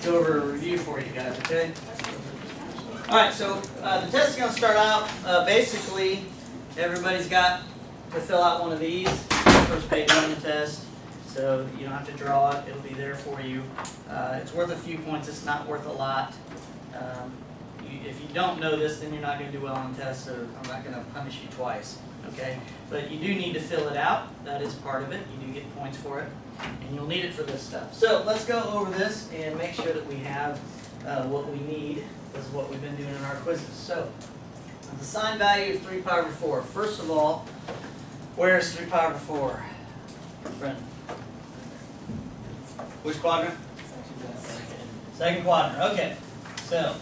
go over a review for you guys, okay? Alright, so the test is going to start out, basically, everybody's got to fill out one of these, first page on the test, so you don't have to draw it, it'll be there for you. It's worth a few points, it's not worth a lot. If you don't know this, then you're not going to do well on tests, so I'm not going to punish you twice, okay? But you do need to fill it out, that is part of it, you do get points for it, and you'll need it for this stuff. So let's go over this and make sure that we have what we need. This is what we've been doing in our quizzes. So, the sine value of 3 pi over 4. First of all, where is 3 pi over 4? Brendan? Which quadrant? Second quadrant. Okay. So,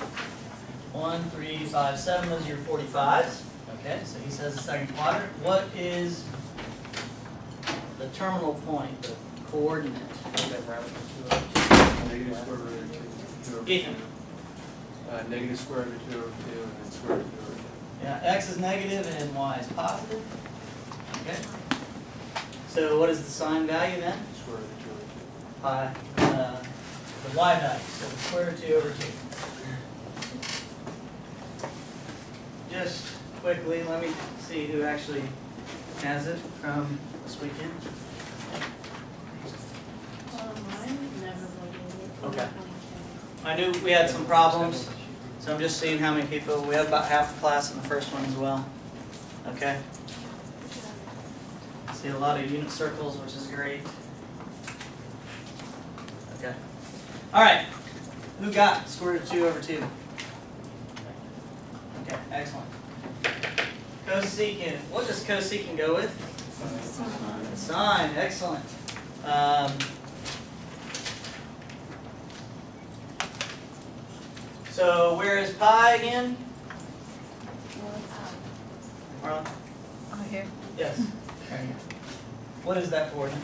1, 3, 5, 7. Those are your 45s. Okay, so he says the second quadrant. What is the terminal point, the coordinate? Negative square root of 2 over 2. Ethan. Negative square root of 2 over 2 and then square root of 2 over 2. Yeah, x is negative and y is positive. Okay. So what is the sine value then? Square root of 2 over 2. Pi, the y value, so the square root of 2 over 2. Just quickly, let me see who actually has it from this weekend. Okay. I knew we had some problems, so I'm just seeing how many people. We have about half the class in the first one as well. Okay. See a lot of unit circles, which is great. Okay. All right. Who got square root of 2 over 2? Okay, excellent. Cosecant. What does cosecant go with? Sine. Excellent. So where is pi again? Marlon? Oh, here. Yes. What is that coordinate?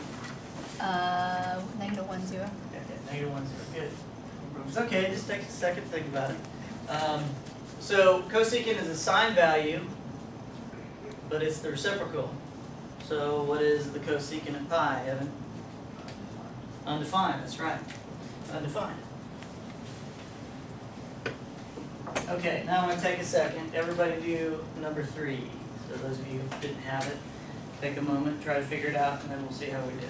Negative 1, 0. Okay, negative 1, 0. Good. It's okay, just take a second to think about it. So cosecant is a sine value, but it's the reciprocal. So what is the cosecant of pi, Evan? Undefined, that's right. Undefined. Okay, now I'm going to take a second. Everybody do number 3. So those of you who didn't have it, take a moment, try to figure it out, and then we'll see how we did.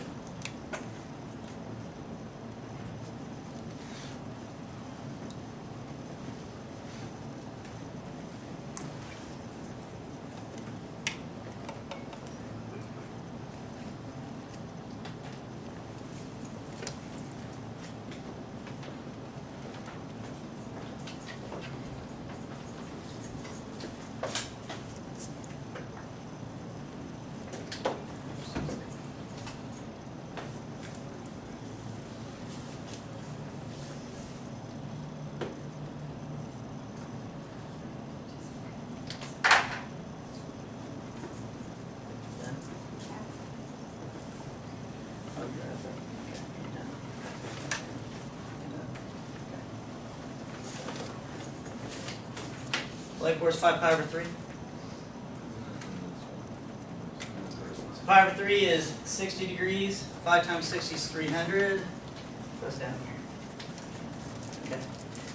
Like, where's 5 pi over 3? So pi over 3 is 60 degrees. 5 times 60 is 300. Goes down here. Okay.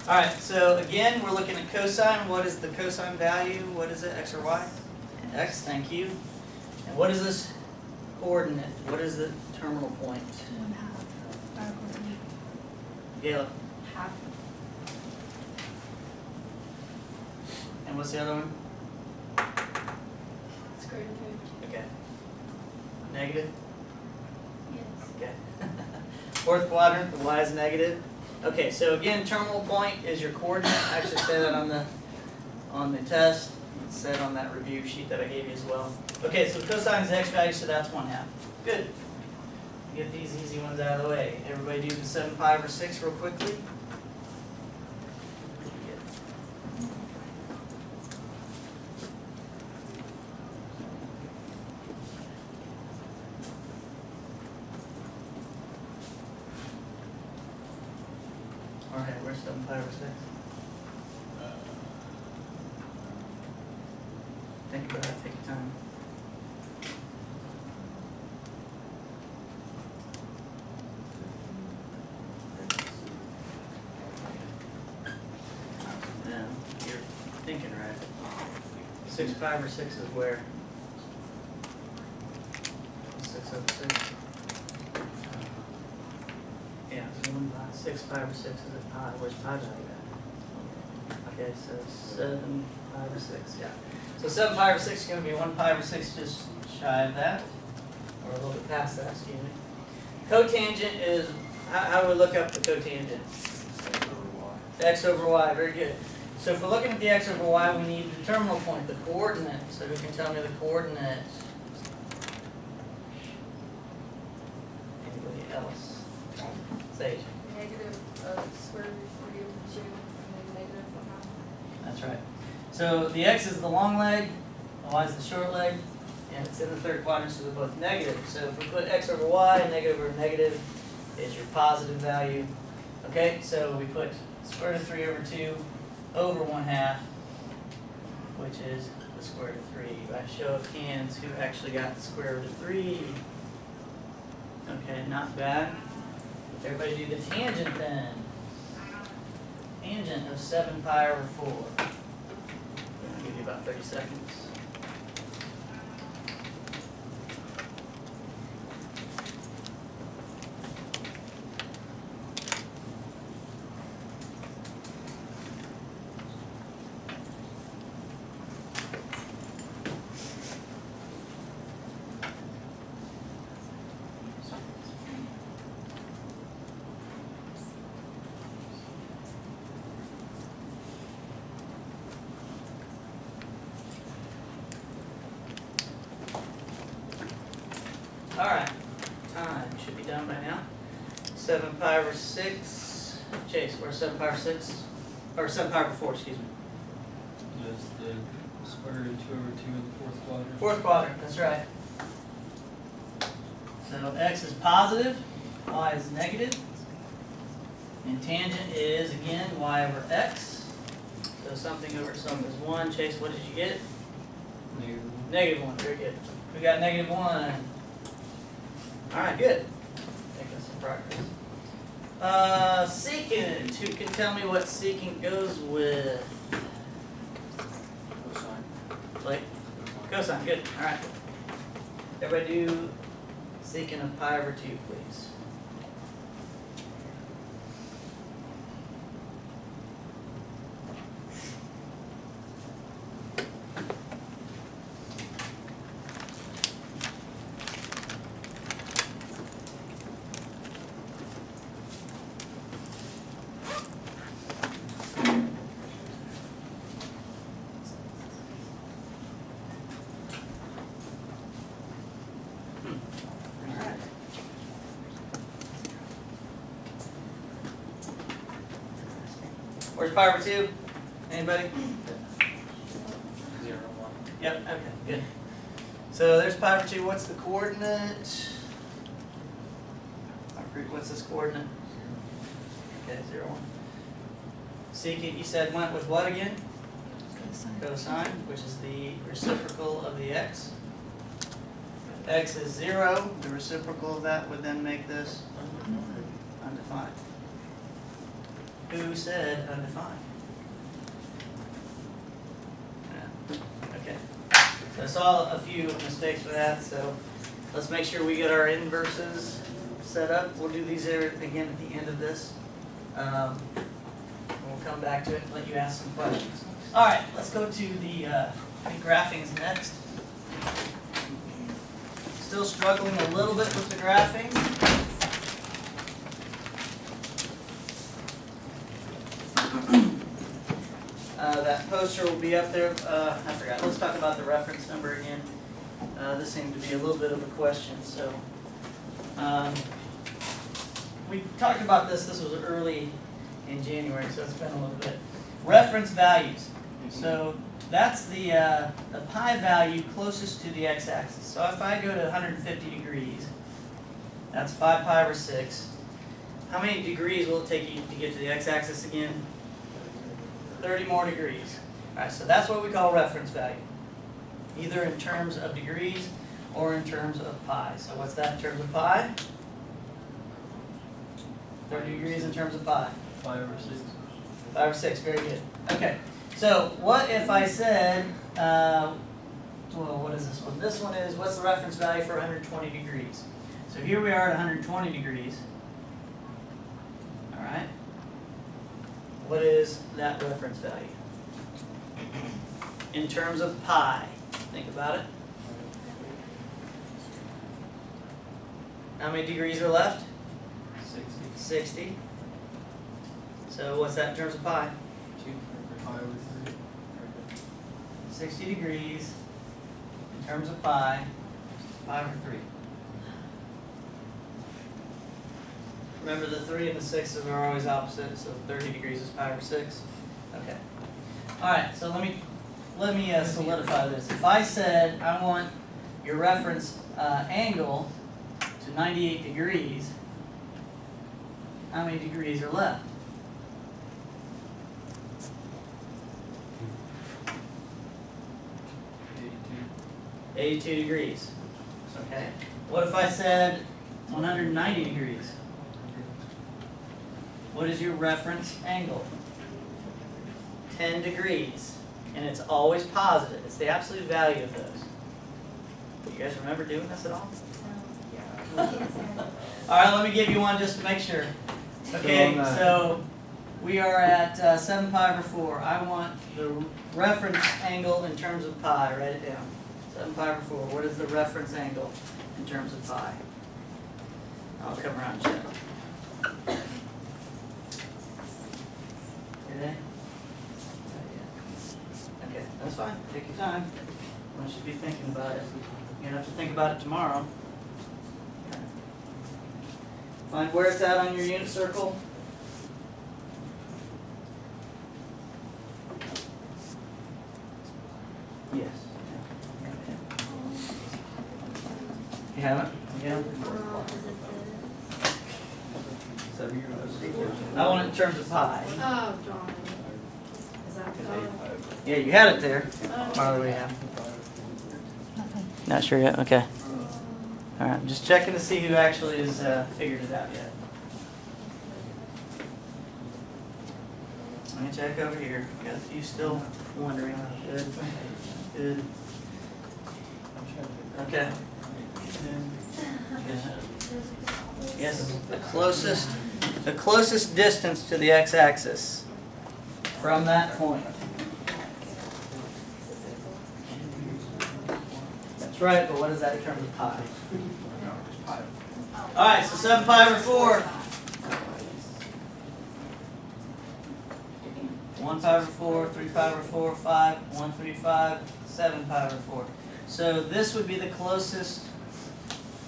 All right, so again, we're looking at cosine. What is the cosine value? What is it, x or y? X, thank you. And what is this coordinate? What is the terminal point? 1/2. Our coordinate. Gayla. Half. And what's the other one? Square root of 2. Okay. Negative? Yes. Okay. Fourth quadrant, the y is negative. Okay, so again, terminal point is your coordinate. I actually said that on the test. It's said on that review sheet that I gave you as well. Okay, so cosine is x value, so that's 1/2. Good. Get these easy ones out of the way. Everybody do the 7 pi over 6 real quickly. All right, where's 7 pi over 6? Think about it, take your time. 6 pi over 6 is where? 6 over 6. Yeah, so 6 pi over 6 is a pi. Where's pi value at? Okay, so 7 pi over 6, yeah. So 7 pi over 6 is going to be 1 pi over 6 just shy of that. Or a little bit past that, excuse me. Cotangent is, how do we look up the cotangent? X over y, very good. So if we're looking at the x over y, we need the terminal point, the coordinate. So who can tell me the coordinate? Anybody else? Sage. Negative square root of 3 over 2 and then negative 1/2. That's right. So the x is the long leg, the y is the short leg, and it's in the third quadrant, so they're both negative. So if we put x over y, negative over negative is your positive value. Okay, so we put square root of 3 over 2 over 1/2, which is the square root of 3. By show of hands, who actually got the square root of 3? Okay, not bad. Everybody do the tangent then. Tangent of 7 pi over 4. I'll give you about 30 seconds. Alright, time should be done by now. 7 pi over 6. Chase, where's 7 pi over 6? Or 7 pi over 4, excuse me. That's the square root of 2 over 2 in the fourth quadrant. Fourth quadrant, that's right. So x is positive, y is negative. And tangent is, again, y over x. So something over something is 1. Chase, what did you get? Negative 1. Negative 1, very good. We got negative 1. Alright, good. Making some progress. Secant. Who can tell me what secant goes with? Cosine. Like, cosine, good. Alright. Everybody do secant of pi over 2, please. Where's pi over 2? Anybody? 0, 1. Yep, okay, good. So there's pi over 2. What's the coordinate? What's this coordinate? Okay, 0, 1. Secant, you said went with what again? Cosine, which is the reciprocal of the x. If x is 0, the reciprocal of that would then make this undefined. Who said undefined? Yeah. Okay. So I saw a few mistakes with that, so let's make sure we get our inverses set up. We'll do these again at the end of this. We'll come back to it and let you ask some questions. All right, let's go to the graphings next. Still struggling a little bit with the graphing. That poster will be up there. I forgot. Let's talk about the reference number again. This seemed to be a little bit of a question. So we talked about this. This was early in January, so it's been a little bit. Reference values. So that's the pi value closest to the x-axis. So if I go to 150 degrees, that's 5 pi over 6. How many degrees will it take you to get to the x-axis again? 30 more degrees. All right, so that's what we call reference value, either in terms of degrees or in terms of pi. So what's that in terms of pi? 30 degrees in terms of pi. 5 over 6. 5 over 6, very good. Okay, So what if I said, well, what is this one? This one is, what's the reference value for 120 degrees? So here we are at 120 degrees. All right. What is that reference value? In terms of pi. Think about it. How many degrees are left? 60. So what's that in terms of pi? 60 degrees in terms of pi, 5 or 3. Remember the 3 and the 6s are always opposite, so 30 degrees is pi over 6. Okay. All right, so let me solidify this. If I said I want your reference angle to 98 degrees, how many degrees are left? 82 degrees. Okay. What if I said 190 degrees? What is your reference angle? 10 degrees. And it's always positive. It's the absolute value of those. You guys remember doing this at all? Alright, let me give you one just to make sure. Okay, so we are at 7 pi over 4. I want the reference angle in terms of pi. Write it down. 7 pi over 4. What is the reference angle in terms of pi? I'll come around and check. Okay? Okay, that's fine. Take your time. You should be thinking about it. You're going to have to think about it tomorrow. Okay. Find where it's at on your unit circle. Yes. You haven't? Yeah. I want it in terms of pi. Oh, darn. Is that done? Yeah, you had it there. Farther we have. Not sure yet. Okay. All right. I'm just checking to see who actually has figured it out yet. Let me check over here. Got a few still wondering. Good. Good. Okay. Yes. The closest distance to the x-axis from that point. That's right, but what is that in terms of pi? All right, so 7 pi over 4. 1 pi over 4, 3 pi over 4, 5, 1, 3, 5, 7 pi over 4. So this would be the closest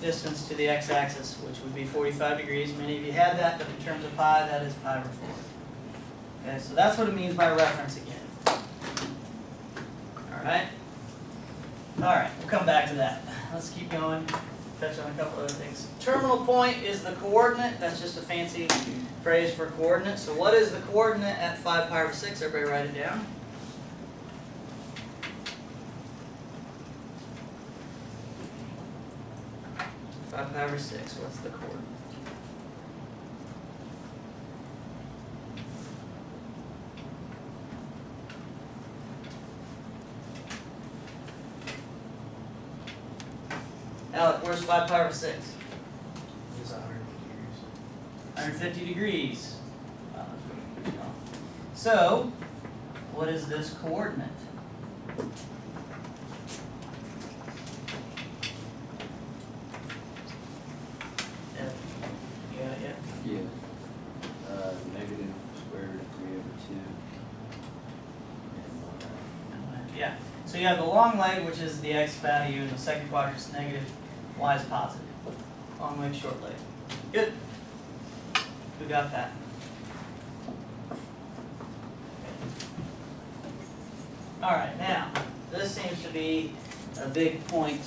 distance to the x-axis, which would be 45 degrees. Many of you had that, but in terms of pi, that is pi over 4. Okay, so that's what it means by reference again. All right? All right, we'll come back to that. Let's keep going. Touch on a couple other things. Terminal point is the coordinate. That's just a fancy phrase for coordinate. So what is the coordinate at 5 pi over 6? Everybody write it down. Pi over 6. What's the coordinate? Alec, where's 5 pi over 6? It's 150 degrees. Wow, that's really good. So, what is this coordinate? You got it yet? Yeah. Negative square root of 3 over 2. Yeah. So you have the long leg, which is the x value, and the second quadrant is negative, y is positive. Long leg, short leg. Good. Who got that? All right, now, this seems to be a big point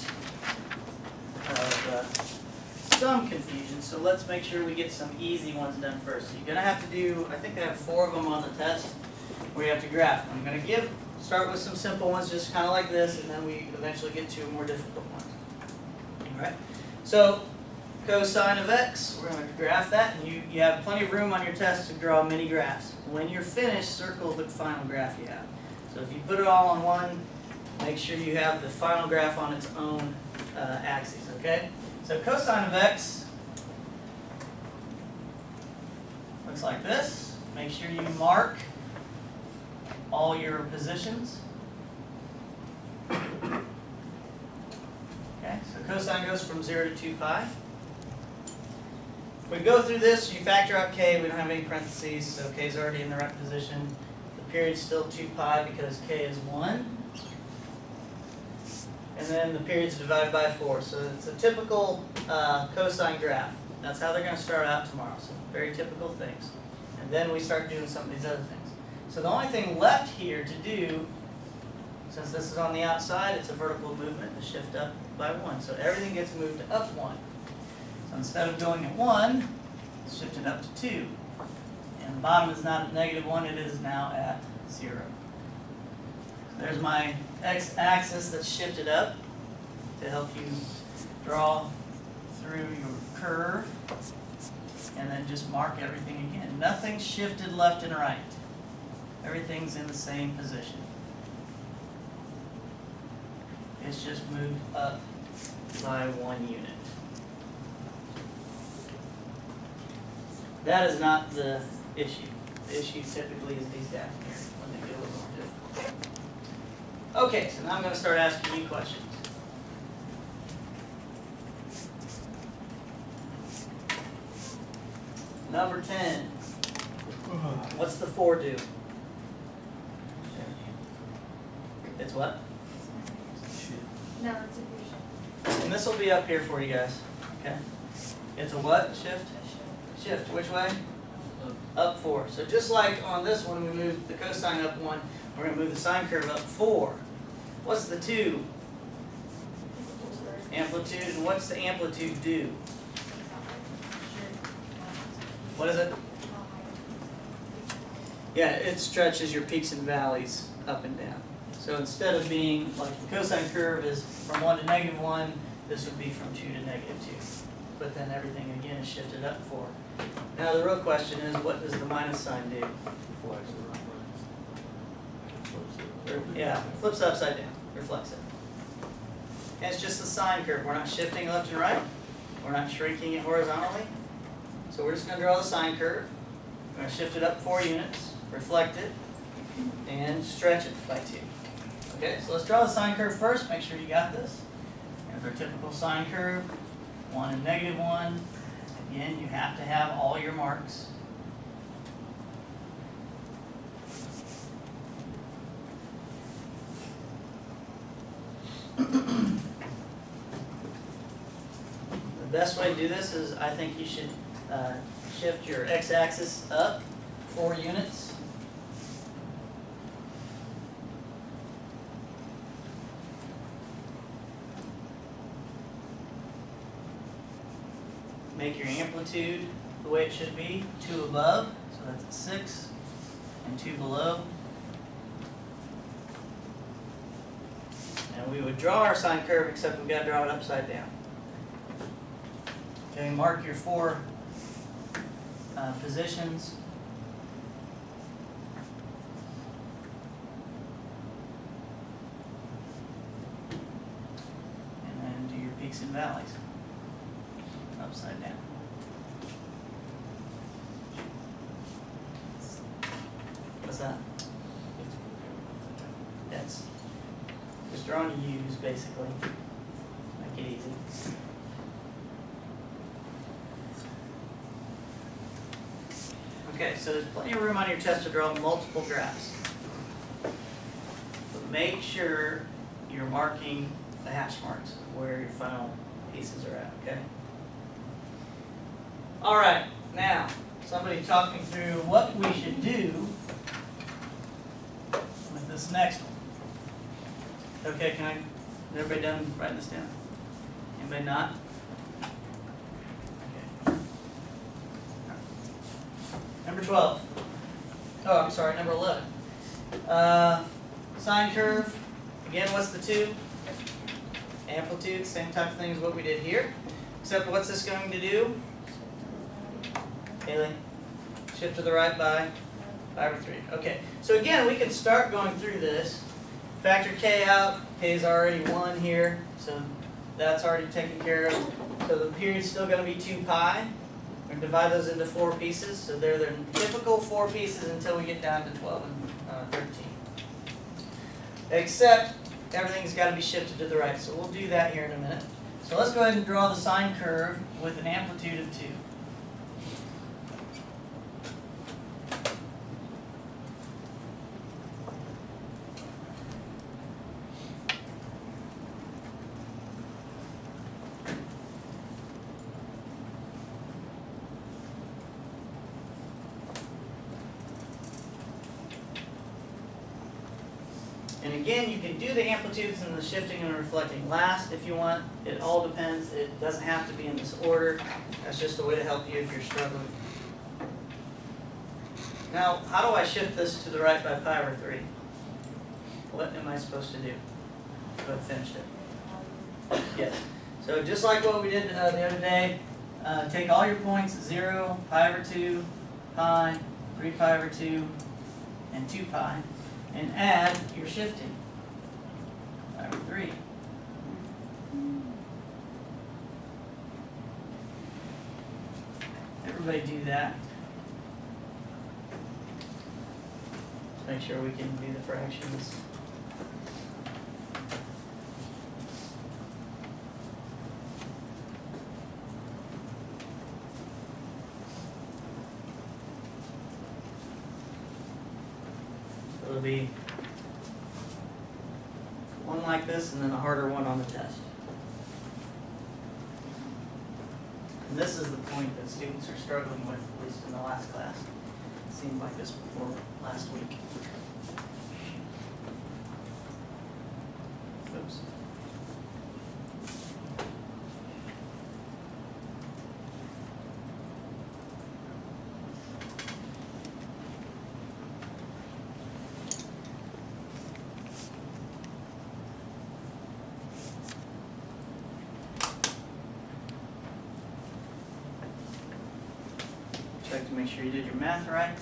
of some confusion, so let's make sure we get some easy ones done first. So you're going to have to do, I think I have 4 of them on the test, where you have to graph. I'm going to start with some simple ones, just kind of like this, and then we eventually get to more difficult ones. All right, so cosine of x, we're going to graph that, and you have plenty of room on your test to draw many graphs. When you're finished, circle the final graph you have. So if you put it all on one, make sure you have the final graph on its own axes, okay? So cosine of x looks like this. Make sure you mark all your positions. Okay, so cosine goes from 0 to 2 pi. If we go through this, you factor out k, we don't have any parentheses, so k is already in the right position. The period's still 2 pi because k is 1. And then the period's divided by 4. So it's a typical cosine graph. That's how they're going to start out tomorrow. So very typical things. And then we start doing some of these other things. So the only thing left here to do, since this is on the outside, it's a vertical movement to shift up by 1. So everything gets moved up 1. So instead of going at 1, it's shifted up to 2. And the bottom is not at -1, it is now at 0. There's my x-axis that's shifted up to help you draw through your curve. And then just mark everything again. Nothing shifted left and right. Everything's in the same position. It's just moved up by 1 unit. That is not the issue. The issue typically is these down here when they get a little more difficult. Okay, so now I'm going to start asking you questions. Number 10. What's the 4 do? It's what? No, it's a vision. And this will be up here for you guys. Okay? It's a what? Shift? Shift. Which way? Up 4. So just like on this one, we moved the cosine up 1, we're going to move the sine curve up 4. What's the 2? Amplitude. And what's the amplitude do? What is it? Yeah, it stretches your peaks and valleys up and down. So instead of being, like the cosine curve is from 1 to -1, this would be from 2 to -2. But then everything again is shifted up 4. Now the real question is, what does the minus sign do? Yeah, flips upside down, reflects it. And it's just the sine curve. We're not shifting left and right. We're not shrinking it horizontally. So we're just going to draw the sine curve. We're going to shift it up 4 units, reflect it, and stretch it by 2. Okay, so let's draw the sine curve first. Make sure you got this. Here's our typical sine curve. 1 and -1. Again, you have to have all your marks. The best way to do this is, I think you should shift your x-axis up 4 units. Make your amplitude the way it should be, 2 above, so that's at 6, and 2 below. And we would draw our sine curve, except we've got to draw it upside down. Okay, mark your 4 positions. And then do your peaks and valleys. Upside down. What's that? That's just drawing U's basically. Make it easy. Okay, so there's plenty of room on your test to draw multiple graphs. But make sure you're marking the hash marks of where your final pieces are at, okay? All right, now, somebody talk me through what we should do with this next one. Okay, is everybody done writing this down? Anybody not? Okay. Number 12. Oh, I'm sorry, number 11. Sine curve. Again, what's the 2? Amplitude, same type of thing as what we did here. Except what's this going to do? Haley, shift to the right by Pi over 3. Okay, so again, we can start going through this. Factor k out. K is already 1 here, so that's already taken care of. So the period's still going to be 2 pi. We're going to divide those into 4 pieces. So they're the typical 4 pieces until we get down to 12 and 13. Except everything's got to be shifted to the right. So we'll do that here in a minute. So let's go ahead and draw the sine curve with an amplitude of 2. And again, you can do the amplitudes and the shifting and reflecting last if you want. It all depends. It doesn't have to be in this order. That's just a way to help you if you're struggling. Now, how do I shift this to the right by pi over 3? What am I supposed to do? Go ahead and finish it. Yes. So just like what we did the other day, take all your points, 0, pi over 2, pi, 3 pi over 2, and 2 pi. And add your shifting. Pi over 3. Everybody do that. Let's make sure we can do the fractions. It'll be one like this and then a harder one on the test. And this is the point that students are struggling with, at least in the last class. It seemed like this before last week. Oops. Check to make sure you did your math right.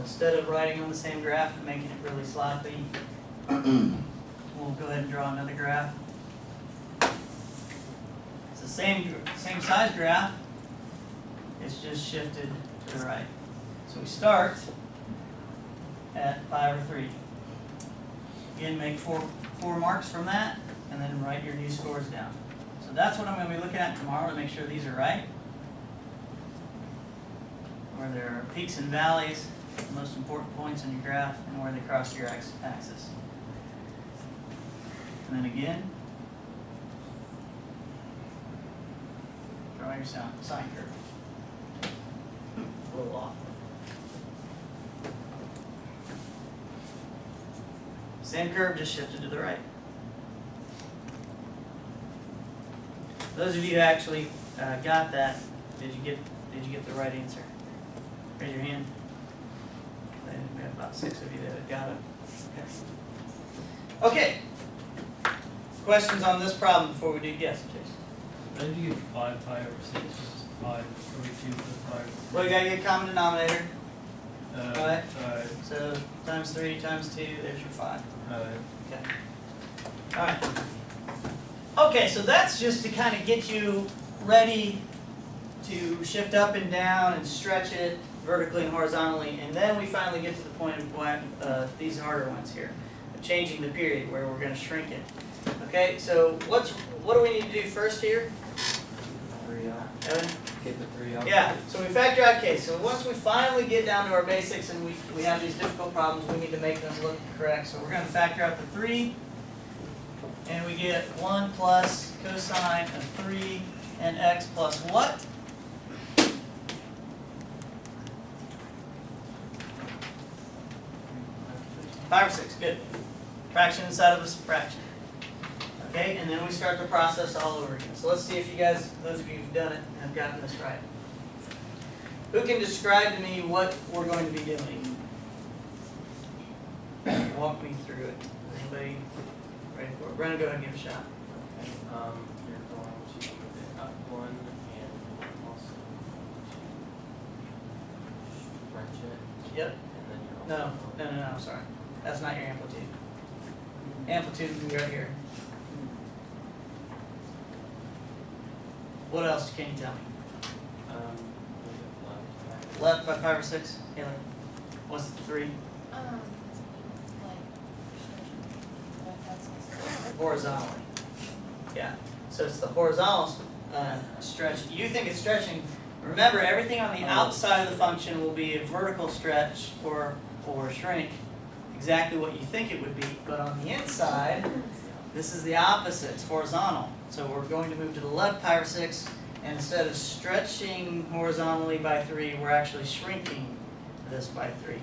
Instead of writing on the same graph and making it really sloppy, we'll go ahead and draw another graph. It's the same size graph, it's just shifted to the right. So we start at pi over 3. Again, make four marks from that, and then write your new scores down. So that's what I'm going to be looking at tomorrow to make sure these are right. Where there are peaks and valleys, the most important points on your graph, and where they cross your axis. And then again, draw your sine curve. A little off. Same curve, just shifted to the right. Those of you who actually got that, did you get the right answer? Raise your hand. We have about 6 of you that got it. Okay. Questions on this problem before we do? Yes, Jason. How did you get 5 pi over 6 versus pi over 2 plus pi over 3? Well, you gotta get a common denominator. Alright. So times 3 times 2, there's your 5. Alright. Okay. All right. Okay, so that's just to kind of get you ready to shift up and down and stretch it vertically and horizontally, and then we finally get to the point of these harder ones here, changing the period where we're going to shrink it. Okay, so what do we need to do first here? 3 out. Evan? Get the 3 out. Yeah, so we factor out k. So once we finally get down to our basics and we have these difficult problems, we need to make them look correct. So we're going to factor out the 3, and we get 1 plus cosine of 3 and x plus what? Five or 6, good. Fraction inside of a fraction. Okay, and then we start the process all over again. So let's see if you guys, those of you who've done it, have gotten this right. Who can describe to me what we're going to be doing? walk me through it. Anybody ready for it? Brennan, go ahead and give it a shot. You're going to move it up one and also stretch it. Yep. And then you're No, also no, no, no, I'm sorry. That's not your amplitude. Amplitude would be right here. What else can you tell me? move it left. Left by 5 or 6? Haley? What's the 3? Like, but that's also. Horizontally. Yeah. So it's the horizontal stretch. You think it's stretching. Remember, everything on the outside of the function will be a vertical stretch or shrink, exactly what you think it would be. But on the inside, this is the opposite. It's horizontal. So we're going to move to the left pi over 6, and instead of stretching horizontally by 3, we're actually shrinking this by 3.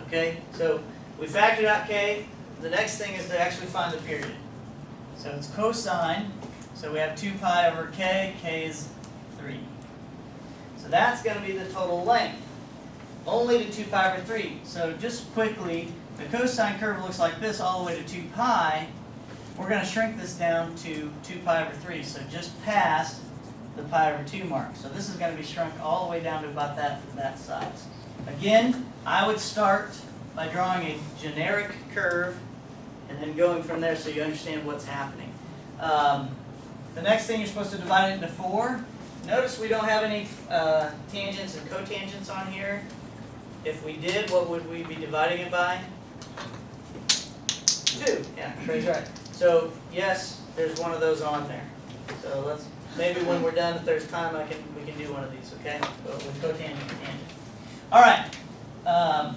Okay? So we factored out k. The next thing is to actually find the period. So it's cosine. So we have 2 pi over k. K is 3. So that's going to be the total length. Only to 2 pi over 3. So just quickly, the cosine curve looks like this all the way to 2 pi. We're going to shrink this down to 2 pi over 3. So just past the pi over 2 mark. So this is going to be shrunk all the way down to about that size. Again, I would start by drawing a generic curve and then going from there so you understand what's happening. The next thing you're supposed to divide it into 4. Notice we don't have any tangents and cotangents on here. If we did, what would we be dividing it by? 2. Yeah, Trey's right. So yes, there's one of those on there. So let's maybe when we're done, if there's time, we can do one of these. Okay, with cotangent and tangent. All right. So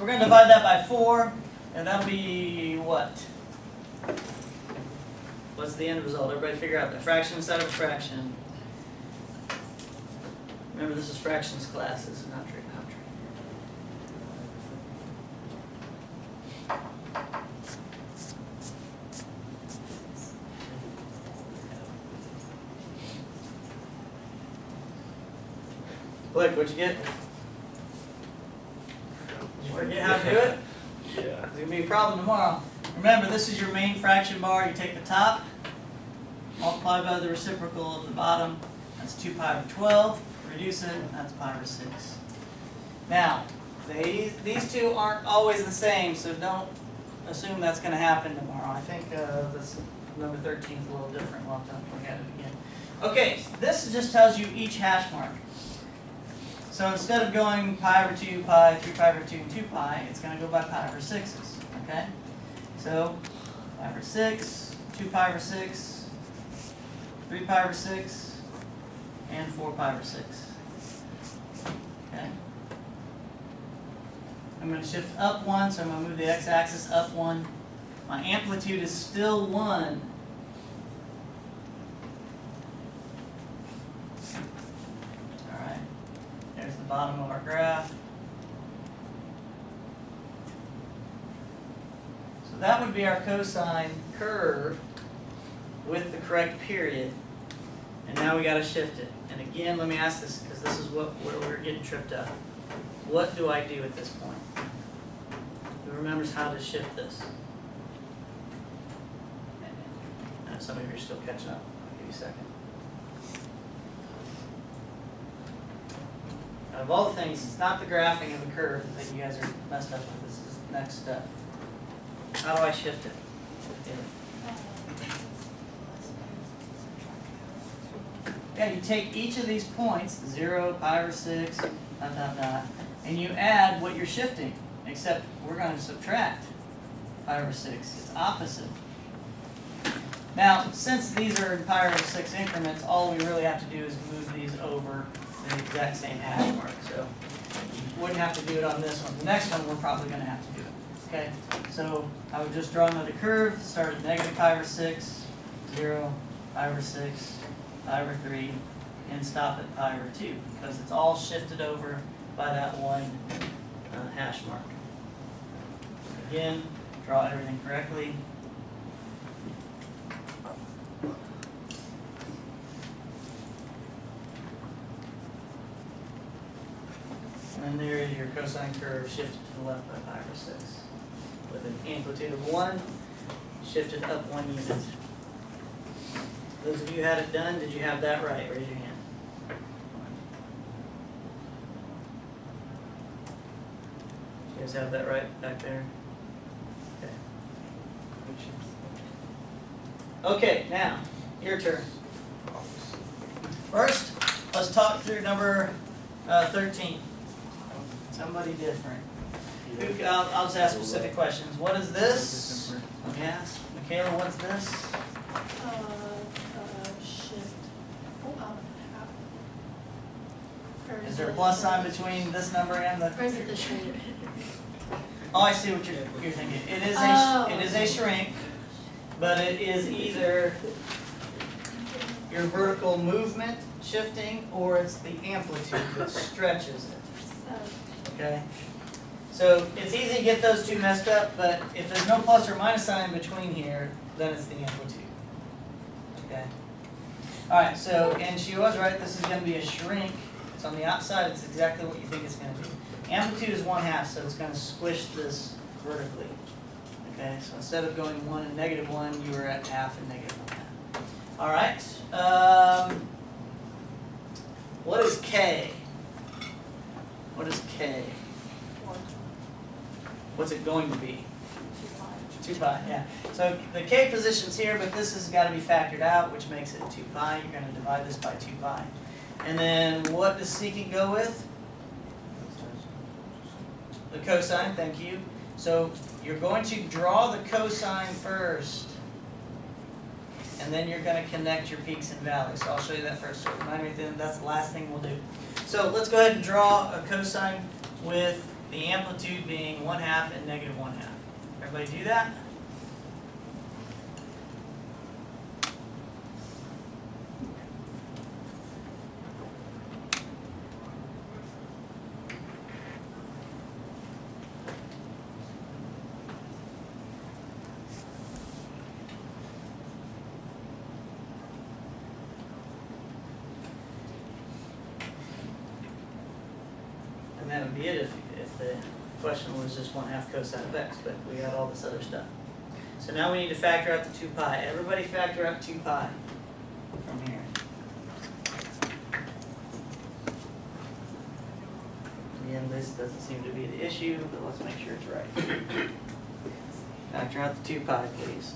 we're going to divide that by 4, and that'll be what? What's the end result? Everybody figure out the fraction inside of a fraction. Remember, this is fractions class. This is not trigonometry. Blake, what'd you get? Did you forget how to do it? Yeah. It's going to be a problem tomorrow. Remember, this is your main fraction bar. You take the top, multiply by the reciprocal of the bottom. That's 2 pi over 12. Reduce it, that's pi over 6. Now, these two aren't always the same, so don't assume that's going to happen tomorrow. I think this number 13 is a little different. We'll have to look at it again. Okay, this just tells you each hash mark. So instead of going pi over 2, pi, 3 pi over 2, and 2 pi, it's going to go by pi over 6's. Okay? So, pi over 6, 2 pi over 6, 3 pi over 6, and 4 pi over 6. Okay? I'm going to shift up 1, so I'm going to move the x-axis up 1. My amplitude is still 1. Alright. There's the bottom of our graph. So that would be our cosine curve with the correct period. And now we got to shift it. And again, let me ask this, because this is where we're getting tripped up. What do I do at this point? Who remembers how to shift this? Some of you are still catching up. I'll give you a second. Out of all the things, it's not the graphing of the curve that you guys are messed up with. This is the next step. How do I shift it? Yeah, you take each of these points, 0, pi over 6, dot, dot, dot, and you add what you're shifting, except we're going to subtract pi over 6. It's opposite. Now, since these are in pi over 6 increments, all we really have to do is move these over the exact same hash mark. So you wouldn't have to do it on this one. The next one, we're probably going to have to do it. Okay, so I would just draw another curve, start at negative pi over 6, 0, pi over 6, pi over 3, and stop at pi over 2, because it's all shifted over by that one hash mark. Again, draw everything correctly. And then there is your cosine curve shifted to the left by pi over 6 with an amplitude of 1, shift it up 1 unit. Those of you who had it done, did you have that right? Raise your hand. You guys have that right back there? Okay. Okay, now, your turn. First, let's talk through number 13. Somebody different. I'll just ask specific questions. What is this? Let me ask. Michaela, what's this? Shift. Half. Is there a plus sign between this number and the? Or is it the shrink? Oh, I see what you're thinking. It is a shrink, but it is either your vertical movement shifting or it's the amplitude that stretches it. Okay? So it's easy to get those two messed up, but if there's no plus or minus sign between here, then it's the amplitude. Okay? Alright, so, and she was right, this is going to be a shrink. It's on the outside, it's exactly what you think it's going to be. Amplitude is 1/2, so it's going to squish this vertically. Okay, so instead of going 1 and -1, you were at half and -1/2. Alright, what is K? What is K? What's it going to be? 2 pi, yeah. So the K position's here, but this has got to be factored out, which makes it 2 pi. You're going to divide this by 2 pi. And then what does secant go with? The cosine, thank you. So you're going to draw the cosine first, and then you're going to connect your peaks and valleys. So I'll show you that first. So remind me, that's the last thing we'll do. So let's go ahead and draw a cosine with the amplitude being 1/2 and -1/2. Everybody do that? And that would be it if the question was just 1/2 cosine of x, but we got all this other stuff. So now we need to factor out the 2 pi. Everybody factor out 2 pi from here. Again, this doesn't seem to be the issue, but let's make sure it's right. Factor out the 2 pi, please.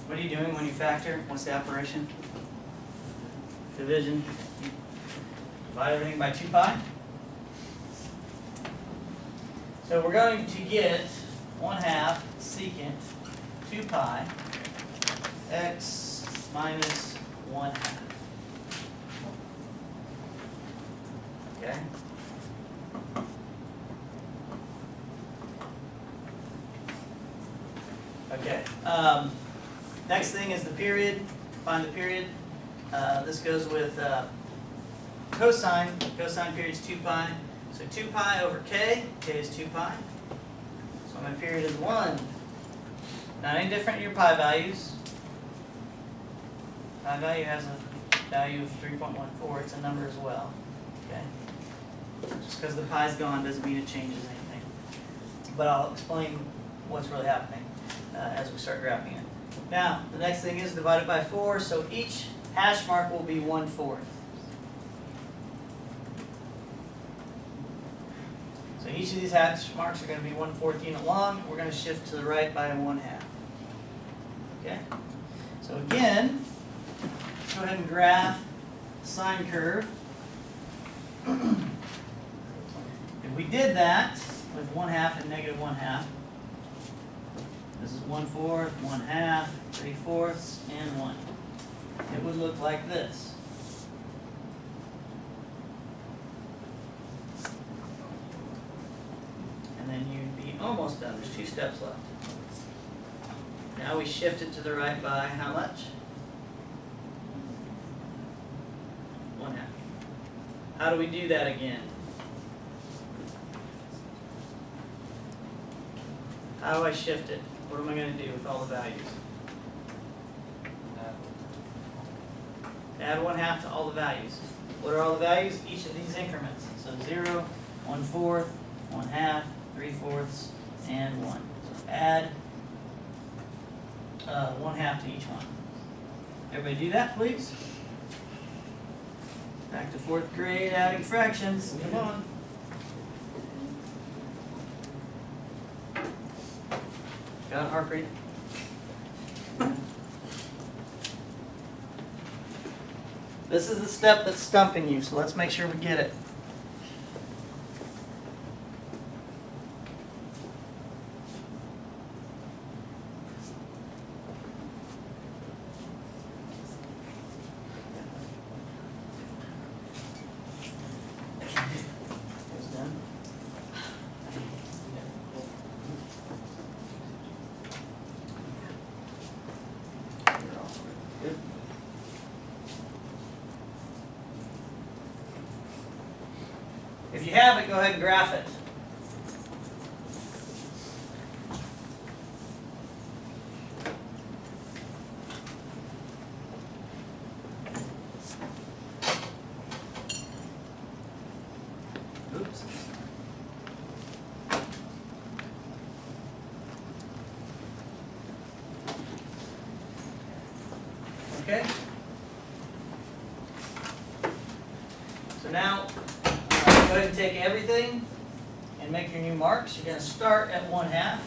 What are you doing when you factor? What's the operation? Division. Divide everything by 2 pi. So we're going to get 1/2 secant 2 pi x minus 1/2. Okay? Okay. Next thing is the period. Find the period. This goes with cosine. Cosine period is 2 pi. So 2 pi over k. K is 2 pi. So my period is 1. Not any different in your pi values. Pi value has a value of 3.14. It's a number as well. Okay. Just because the pi's gone doesn't mean it changes anything. But I'll explain what's really happening as we start graphing it. Now, the next thing is divided by 4, so each hash mark will be 1/4. So each of these hash marks are going to be 1/4 unit long. We're going to shift to the right by 1/2. Okay? So again, let's go ahead and graph the sine curve. If we did that with 1/2 and -1/2, this is 1/4, 1/2, 3/4, and 1. It would look like this. And then you'd be almost done. There's 2 steps left. Now we shift it to the right by how much? 1/2. How do we do that again? How do I shift it? What am I going to do with all the values? Add 1/2 to all the values. What are all the values? Each of these increments. So 0, 1/4, 1/2, 3/4, and 1. So add 1/2 to each one. Everybody do that, please. Back to 4th grade, adding fractions. Come on. Got it, Harpreet? This is the step that's stumping you, so let's make sure we get it. If you have it, go ahead and graph it. Oops. Okay. So now, go ahead and take everything and make your new marks. You're going to start at 1/2.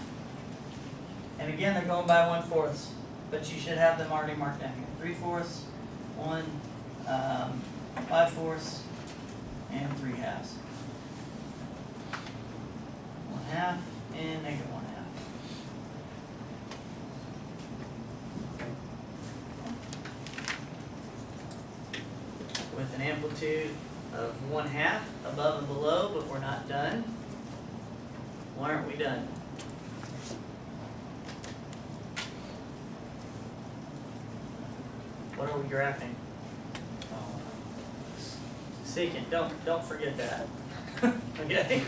And again, they're going by 1/4. But you should have them already marked down here. 3/4, 1, 5/4, and 3/2. 1/2 and negative 1/2. With an amplitude of 1/2 above and below, but we're not done. Why aren't we done? What are we graphing? Secant. Don't forget that. Okay?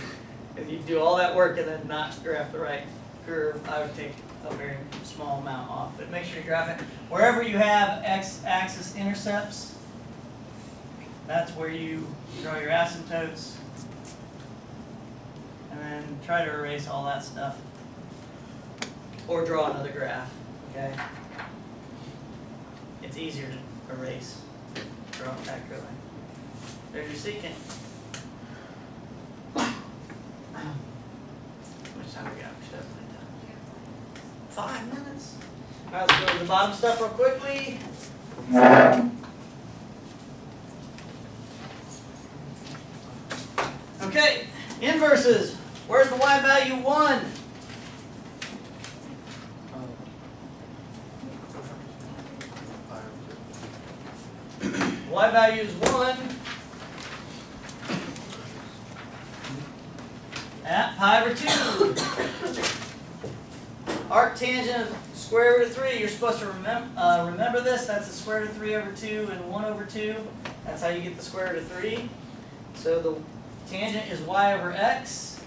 If you do all that work and then not graph the right curve, I would take a very small amount off. But make sure you graph it. Wherever you have x-axis intercepts, that's where you draw your asymptotes. And then try to erase all that stuff. Or draw another graph. Okay? It's easier to erase. Draw it back going. There's your secant. How much time we got? We should have plenty of time. 5 minutes. Alright, let's go to the bottom stuff real quickly. Okay, inverses. Where's the y value 1? Y value is 1 at pi over 2. Arctangent of square root of 3. You're supposed to remember this. That's the square root of 3 over 2 and 1 over 2. That's how you get the square root of 3. So the tangent is y over x.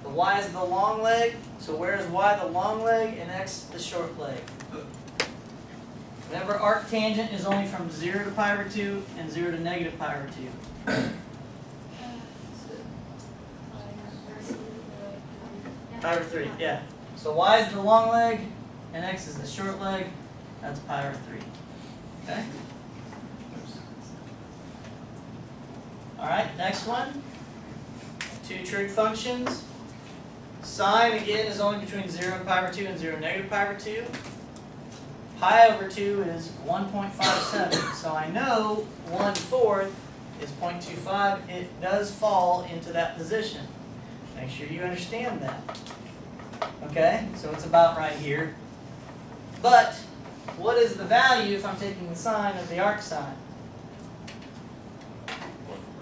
The y is the long leg. So where is y the long leg and x the short leg? Remember, arctangent is only from 0 to pi over 2 and 0 to negative pi over 2. Pi over 3, yeah. So y is the long leg and x is the short leg. That's pi over 3. Okay? Alright, next one. 2 trig functions. Sine, again, is only between 0 and pi over 2 and 0 and negative pi over 2. Pi over 2 is 1.57. So I know 1/4 is 0.25. It does fall into that position. Make sure you understand that. Okay? So it's about right here. But what is the value if I'm taking the sine of the arc sine?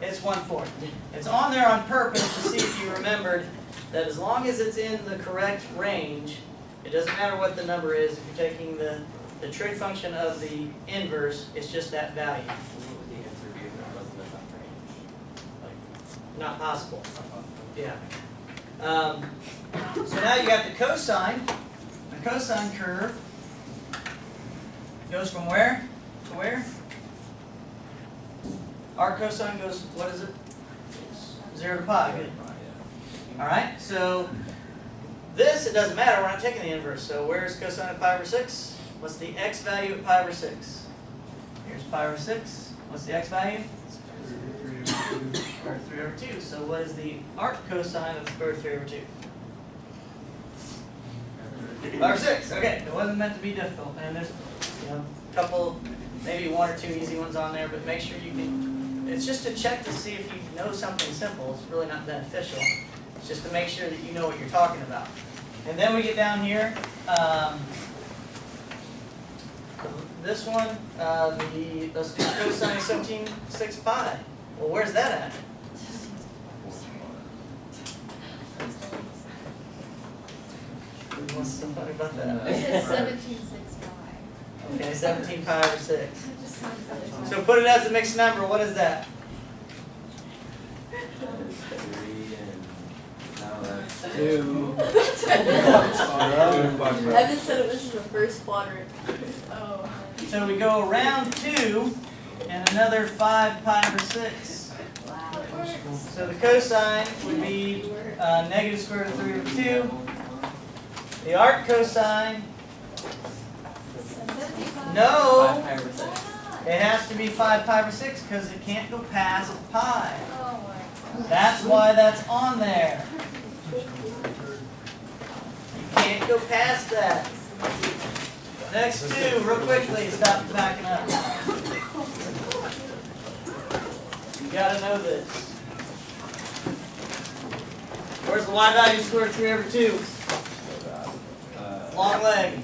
It's 1/4. It's on there on purpose to see if you remembered that as long as it's in the correct range, it doesn't matter what the number is. If you're taking the trig function of the inverse, it's just that value. What would the answer be if it wasn't enough range? Like, Not possible. not possible. Yeah. So now you got the cosine. The cosine curve goes from where to where? Arc cosine goes, what is it? 0 to pi. Good. All right, so this, it doesn't matter, we're not taking the inverse. So where's cosine of pi over 6? What's the x value at pi over 6? Here's pi over 6. What's the x value? Square root 3 over 2. So what is the arc cosine of square root 3 over 2? Pi over 6. Okay, it wasn't meant to be difficult. And there's a couple, maybe 1 or 2 easy ones on there, but make sure you can, it's just to check to see if you know something simple. It's really not beneficial. It's just to make sure that you know what you're talking about. And then we get down here. This one, let's do cosine 17/6 pi. Well, where's that at? Who wants to talk about that? It says 17/6 pi. Okay, 17 pi over 6. It just sounds like So put it as a mixed number. What is that? 3 and now that's 2. Evan said it was in the first quadrant. Oh. So we go around 2 and another 5 pi over 6. So the cosine would be negative square root of 3 over 2. The arc cosine, no, it has to be 5 pi over 6 because it can't go past pi. Oh my. That's why that's on there. You can't go past that. Next 2, real quickly, stop backing up. You gotta know this. Where's the y value square root of 3 over 2? Long leg.